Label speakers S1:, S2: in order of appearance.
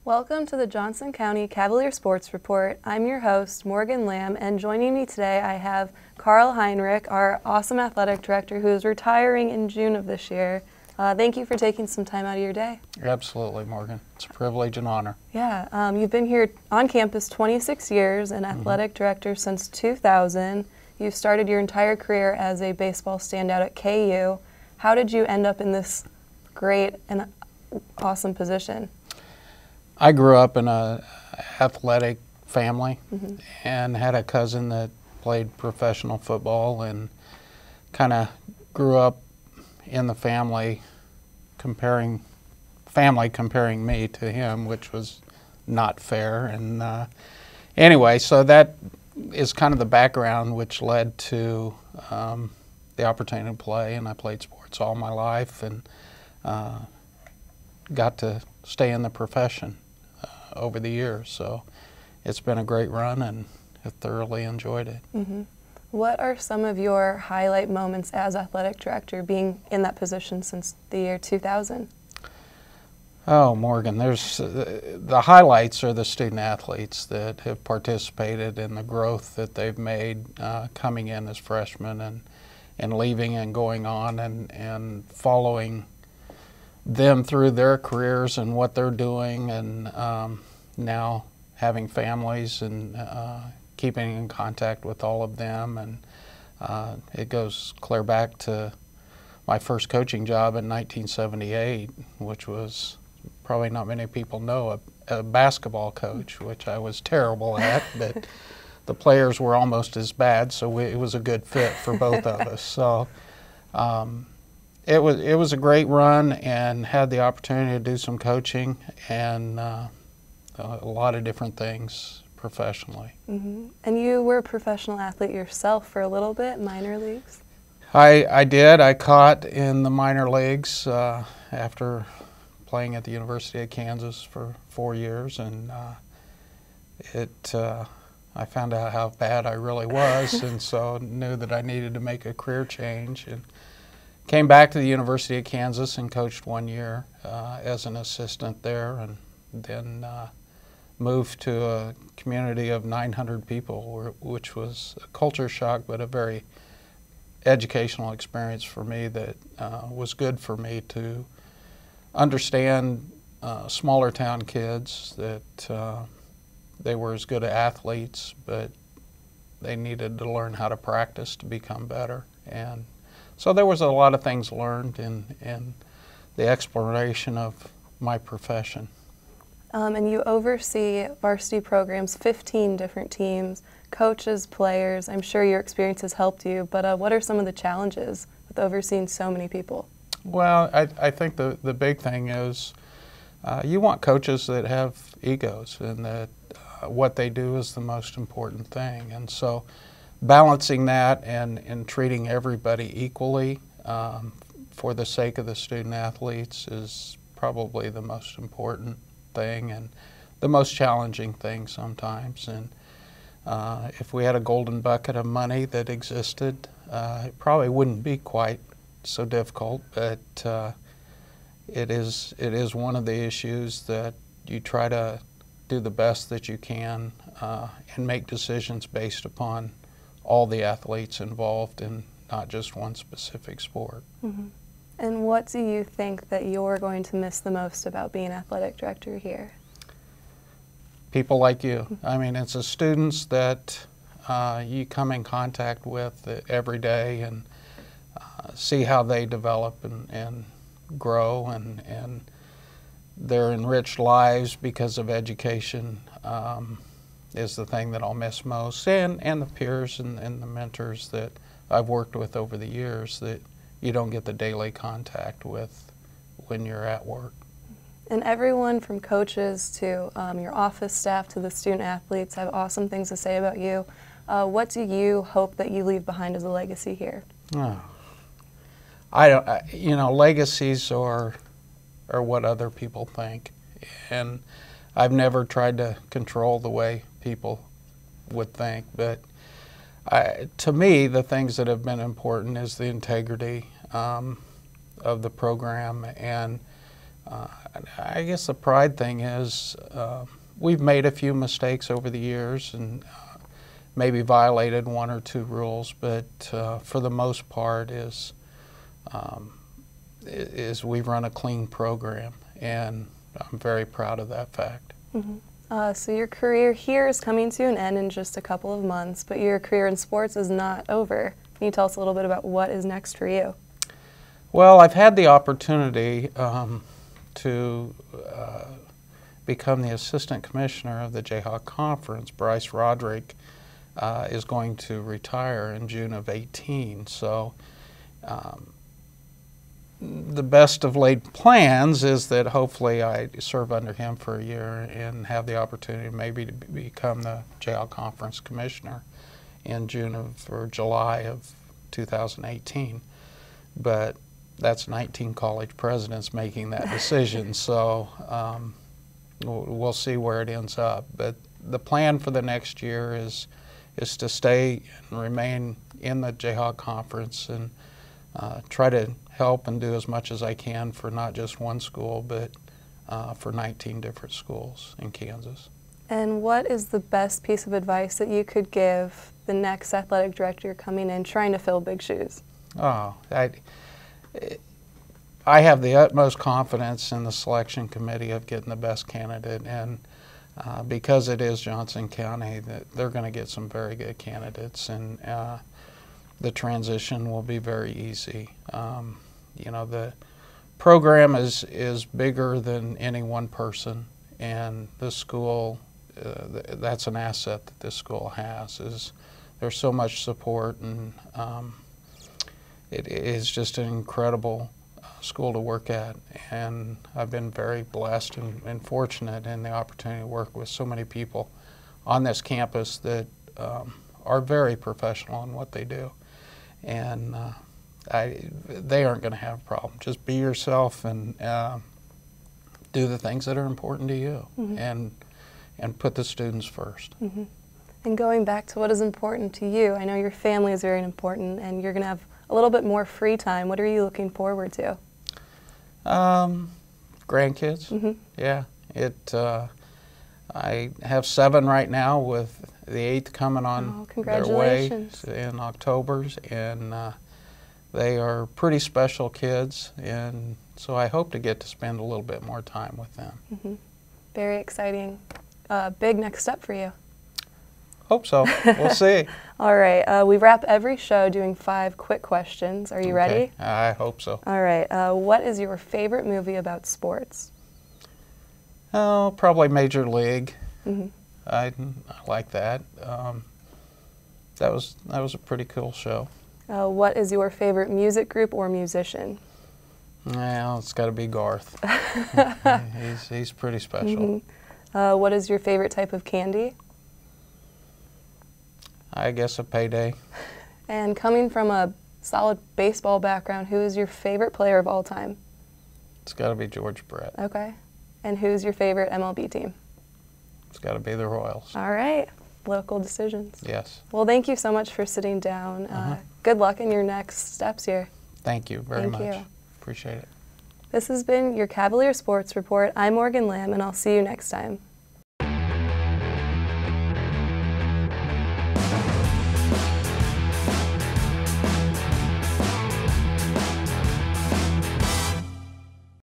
S1: Welcome to the Johnson County Cavalier Sports Report. I'm your host, Morgan Lamb, and joining me today I have Carl Heinrich, our awesome athletic director who is retiring in June of this year. Thank you for taking some time out of your day.
S2: Absolutely, Morgan. It's a privilege and honor.
S1: Yeah, you've been here on campus 26 years and athletic director since 2000. You've started your entire career as a baseball standout at KU. How did you end up in this great and awesome position?
S2: I grew up in an athletic family and had a cousin that played professional football, and kind of grew up in the family comparing me to him, which was not fair. And anyway, so that is kind of the background which led to the opportunity to play, and I played sports all my life and got to stay in the profession over the years. So it's been a great run and I thoroughly enjoyed it.
S1: What are some of your highlight moments as athletic director, being in that position since the year 2000?
S2: Oh, Morgan, there's the highlights are the student athletes that have participated in the growth that they've made coming in as freshmen and leaving and going on and following them through their careers and what they're doing, and now having families and keeping in contact with all of them. And it goes clear back to my first coaching job in 1978, which was, probably not many people know, a basketball coach, which I was terrible at, but the players were almost as bad, so it was a good fit for both of us. So it was a great run, and had the opportunity to do some coaching and a lot of different things professionally.
S1: And you were a professional athlete yourself for a little bit, minor leagues?
S2: I did. I caught in the minor leagues after playing at the University of Kansas for 4 years, and I found out how bad I really was, and so knew that I needed to make a career change, and came back to the University of Kansas and coached 1 year as an assistant there, and then moved to a community of 900 people, which was a culture shock, but a very educational experience for me that was good for me to understand smaller town kids, that they were as good athletes, but they needed to learn how to practice to become better. And so there was a lot of things learned in the exploration of my profession.
S1: And you oversee varsity programs, 15 different teams, coaches, players. I'm sure your experience has helped you, but what are some of the challenges with overseeing so many people?
S2: Well, I think the big thing is you want coaches that have egos, and that what they do is the most important thing. And so balancing that and treating everybody equally for the sake of the student athletes is probably the most important thing and the most challenging thing sometimes. And if we had a golden bucket of money that existed, it probably wouldn't be quite so difficult, but it is one of the issues that you try to do the best that you can and make decisions based upon all the athletes involved in not just one specific sport.
S1: And what do you think that you're going to miss the most about being athletic director here?
S2: People like you. I mean, it's the students that you come in contact with every day and see how they develop and grow, and their enriched lives because of education is the thing that I'll miss most, and the peers and the mentors that I've worked with over the years that you don't get the daily contact with when you're at work.
S1: And everyone from coaches to your office staff to the student athletes have awesome things to say about you. What do you hope that you leave behind as a legacy here?
S2: Oh. I don't, you know, legacies are what other people think, and I've never tried to control the way people would think, but to me, the things that have been important is the integrity of the program and I guess the pride thing is we've made a few mistakes over the years and maybe violated one or two rules, but for the most part is we've run a clean program, and I'm very proud of that fact.
S1: Mm-hmm. So your career here is coming to an end in just a couple of months, but your career in sports is not over. Can you tell us a little bit about what is next for you?
S2: Well, I've had the opportunity to become the assistant commissioner of the Jayhawk Conference. Bryce Roderick is going to retire in June of 18. So the best of laid plans is that hopefully I serve under him for a year and have the opportunity maybe to become the Jayhawk Conference commissioner in July of 2018. But that's 19 college presidents making that decision, so we'll see where it ends up. But the plan for the next year is to stay and remain in the Jayhawk Conference and try to help and do as much as I can for not just one school, but for 19 different schools in Kansas.
S1: And what is the best piece of advice that you could give the next athletic director coming in trying to fill big shoes?
S2: Oh, I have the utmost confidence in the selection committee of getting the best candidate, and because it is Johnson County, that they're going to get some very good candidates, and the transition will be very easy. You know, the program is bigger than any one person, and the school, that's an asset that this school has. There's so much support, and it is just an incredible school to work at, and I've been very blessed and fortunate in the opportunity to work with so many people on this campus that are very professional in what they do, and they aren't going to have a problem. Just be yourself and do the things that are important to you, mm-hmm. and put the students first. Mm-hmm.
S1: And going back to what is important to you, I know your family is very important, and you're going to have a little bit more free time. What are you looking forward to?
S2: Grandkids.
S1: Mm-hmm.
S2: Yeah. I have 7 right now, with the 8th coming on their way in October, and they are pretty special kids, and so I hope to get to spend a little bit more time with them.
S1: Mm-hmm. Very exciting. Big next step for you.
S2: Hope so. We'll see.
S1: All right. We wrap every show doing 5 quick questions. Are you ready?
S2: I hope so.
S1: All right. What is your favorite movie about sports?
S2: Oh, probably Major League.
S1: Mm-hmm.
S2: I like that. That was a pretty cool show.
S1: What is your favorite music group or musician?
S2: Well, it's got to be Garth. He's pretty special.
S1: Mm-hmm. What is your favorite type of candy?
S2: I guess a payday.
S1: And coming from a solid baseball background, who is your favorite player of all time?
S2: It's got to be George Brett.
S1: Okay. And who's your favorite MLB team?
S2: It's got to be the Royals.
S1: All right. Local decisions.
S2: Yes.
S1: Well, thank you so much for sitting down. Good luck in your next steps here.
S2: Thank you very much.
S1: Thank you.
S2: Appreciate it.
S1: This has been your Cavalier Sports Report. I'm Morgan Lamb, and I'll see you next time.